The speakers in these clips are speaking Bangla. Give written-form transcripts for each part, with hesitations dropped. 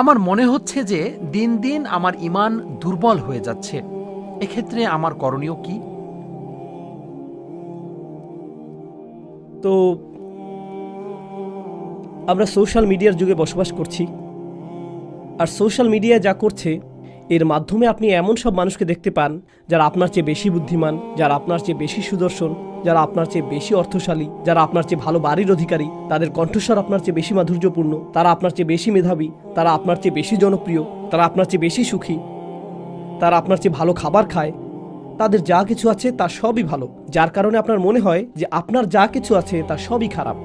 আমার মনে হচ্ছে যে দিন দিন আমার ঈমান দুর্বল হয়ে যাচ্ছে। এক্ষেত্রে আমার করণীয় কি? তো আমরা সোশ্যাল মিডিয়ার যুগে বসবাস করছি, আর সোশ্যাল মিডিয়া যা করছে এর মাধ্যমে আপনি এমন সব মানুষকে দেখতে পান যারা আপনার চেয়ে বেশি বুদ্ধিমান, যারা আপনার চেয়ে বেশি সুদর্শন, যারা আপনার চেয়ে বেশি অর্থশালী, যারা আপনার চেয়ে ভালো বাড়ির অধিকারী, তাদের কণ্ঠস্বর আপনার চেয়ে বেশি মাধুর্যপূর্ণ, তারা আপনার চেয়ে বেশি মেধাবী, তারা আপনার চেয়ে বেশি জনপ্রিয়, তারা আপনার চেয়ে বেশি সুখী, তারা আপনার চেয়ে ভালো খাবার খায়, তাদের যা কিছু আছে তা সবই ভালো, যার কারণে আপনার মনে হয় যে আপনার যা কিছু আছে তা সবই খারাপ।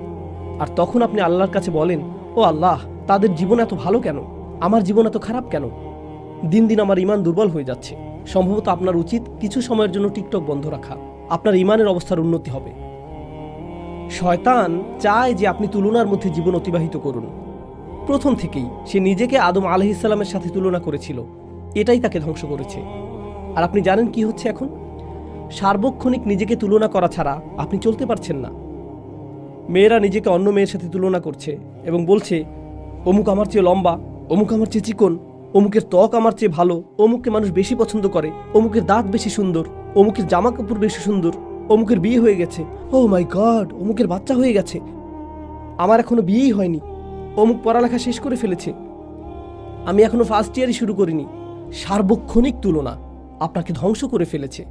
আর তখন আপনি আল্লাহর কাছে বলেন, ও আল্লাহ, তাদের জীবন এত ভালো কেন, আমার জীবন এত খারাপ কেন? দিন দিন আমার ঈমান দুর্বল হয়ে যাচ্ছে। সম্ভবত আপনার উচিত কিছু সময়ের জন্য টিকটক বন্ধ রাখা, আপনার ঈমানের অবস্থার উন্নতি হবে। শয়তান চায় যে আপনি তুলনার মধ্যে জীবন অতিবাহিত করুন। প্রথম থেকেই সে নিজেকে আদম আলাইহিসসালামের সাথে তুলনা করেছিল, এটাই তাকে ধ্বংস করেছে। আর আপনি জানেন কি হচ্ছে এখন? সার্বক্ষণিক নিজেকে তুলনা করা ছাড়া আপনি চলতে পারছেন না। মেয়েরা নিজেকে অন্য মেয়ের সাথে তুলনা করছে এবং বলছে, অমুক আমার চেয়ে লম্বা, অমুক আমার চেয়ে চিকন, অমুকের ত্বক আমার চেয়ে ভালো, অমুককে মানুষ বেশি পছন্দ করে, অমুকের দাঁত বেশি সুন্দর, অমুকের জামা কাপড় বেশি সুন্দর, অমুকের বিয়ে হয়ে গেছে, ও মাই গড, অমুকের বাচ্চা হয়ে গেছে, আমার এখনো বিয়েই হয়নি, অমুক পড়ালেখা শেষ করে ফেলেছে, আমি এখনো ফার্স্ট ইয়ারই শুরু করিনি। সার্বক্ষণিক তুলনা আপনাকে ধ্বংস করে ফেলেছে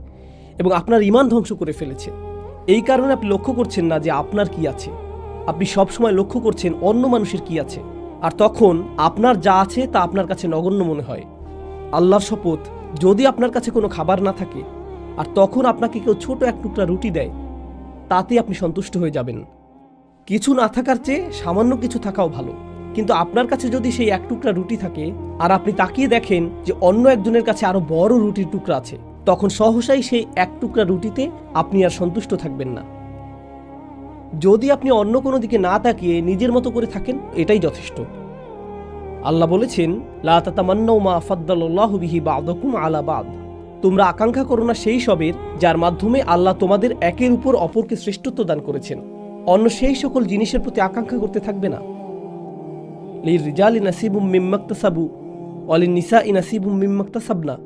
এবং আপনার ঈমান ধ্বংস করে ফেলেছে। এই কারণে আপনি লক্ষ্য করছেন না যে আপনার কি আছে, আপনি সবসময় লক্ষ্য করছেন অন্য মানুষের কি আছে, আর তখন আপনার যা আছে তা আপনার কাছে নগণ্য মনে হয়। আল্লাহর শপথ, যদি আপনার কাছে কোনো খাবার না থাকে আর তখন আপনাকে কেউ ছোট এক টুকরা রুটি দেয়, তাতে আপনি সন্তুষ্ট হয়ে যাবেন। কিছু না থাকার চেয়ে সামান্য কিছু থাকাও ভালো। কিন্তু আপনার কাছে যদি সেই এক টুকরা রুটি থাকে আর আপনি তাকিয়ে দেখেন যে অন্য একজনের কাছে আরো বড় রুটির টুকরা আছে, তখন সহসাই সেই এক টুকরা রুটিতে আপনি আর সন্তুষ্ট থাকবেন না। যদি আপনি অন্য কোনো দিকে না তাকিয়ে নিজের মতো করে থাকেন, এটাই যথেষ্ট। আল্লাহ বলেছেন, লা তাতামান্নাউ মা ফাদ্দালাল্লাহু বিহি বা'দাকুম আলা বা'দ। তোমরা আকাঙ্ক্ষা করো না সেই সবের যার মাধ্যমে আল্লাহ তোমাদের একের উপর অপরকে শ্রেষ্ঠত্ব দান করেছেন। অন্য সেই সকল জিনিসের প্রতি আকাঙ্ক্ষা করতে থাকবে না। লিররিজালি নাসিবুম মিম্মা ইকতাসাবু ওয়া লিন-নিসাই নাসিবুম মিম্মা ইকতাসাবনা।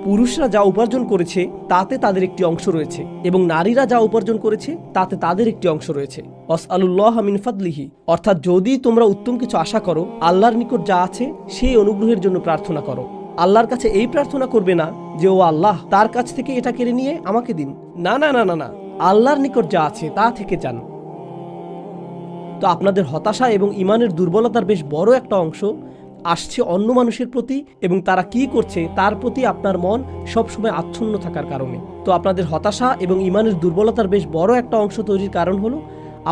পুরুষরা যা উপার্জন করেছে তাতে তাদের একটি অংশ রয়েছে এবং নারীরা যা উপার্জন করেছে তাতে তাদের একটি অংশ রয়েছে। ওয়াসআলুল্লাহ মিন ফাদলিহি, অর্থাৎ যদি তোমরা উত্তম কিছু আশা করো, আল্লাহর নিকট যা আছে সেই অনুগ্রহের জন্য প্রার্থনা করো। আল্লাহর কাছে এই প্রার্থনা করবে না যে ও আল্লাহ, তার কাছ থেকে এটা কেড়ে নিয়ে আমাকে দিন। না না না না না, আল্লাহর নিকট যা আছে তা থেকে চান। তো আপনাদের হতাশা এবং ঈমানের দুর্বলতার বেশ বড় একটা অংশ আসছে অন্য মানুষের প্রতি এবং তারা কি করছে তার প্রতি আপনার মন সবসময় আচ্ছন্ন থাকার কারণে। তো আপনাদের হতাশা এবং ঈমানের দুর্বলতার বেশ বড় একটা অংশ তৈরির কারণ হলো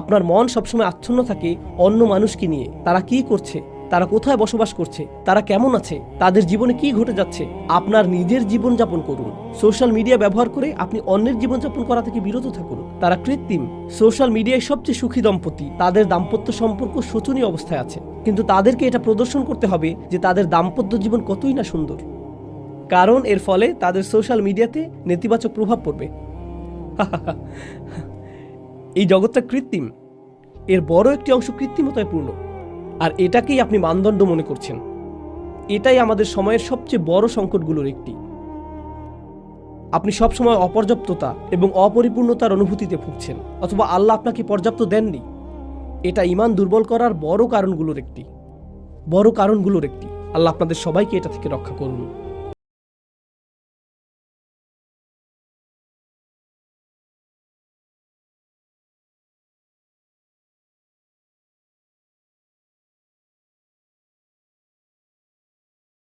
আপনার মন সবসময় আচ্ছন্ন থাকে অন্য মানুষকে নিয়ে। তারা কি করছে, তারা কোথায় বসবাস করছে, তারা কেমন আছে, তাদের জীবনে কি ঘটে যাচ্ছে। আপনার নিজের জীবন যাপন করুন। সোশ্যাল মিডিয়া ব্যবহার করে আপনি অন্যের জীবনযাপন করা থেকে বিরত থাকুন। তারা কৃত্রিম। সোশ্যাল মিডিয়ায় সবচেয়ে সুখী দম্পতি, তাদের দাম্পত্য সম্পর্ক শোচনীয় অবস্থায় আছে, কিন্তু তাদেরকে এটা প্রদর্শন করতে হবে যে তাদের দাম্পত্য জীবন কতই না সুন্দর, কারণ এর ফলে তাদের সোশ্যাল মিডিয়াতে নেতিবাচক প্রভাব পড়বে। এই জগৎটা কৃত্রিম, এর বড় একটি অংশ কৃত্রিমতায় পূর্ণ, আর এটাকেই আপনি মানদণ্ড মনে করছেন। এটাই আমাদের সময়ের সবচেয়ে বড় সংকটগুলোর একটি। আপনি সবসময় অপর্যাপ্ততা এবং অপরিপূর্ণতার অনুভূতিতে ভুগছেন, অথবা আল্লাহ আপনাকে পর্যাপ্ত দেননি। এটা ঈমান দুর্বল করার বড় কারণগুলোর একটি। আল্লাহ আপনাদের সবাইকে এটা থেকে রক্ষা করুন।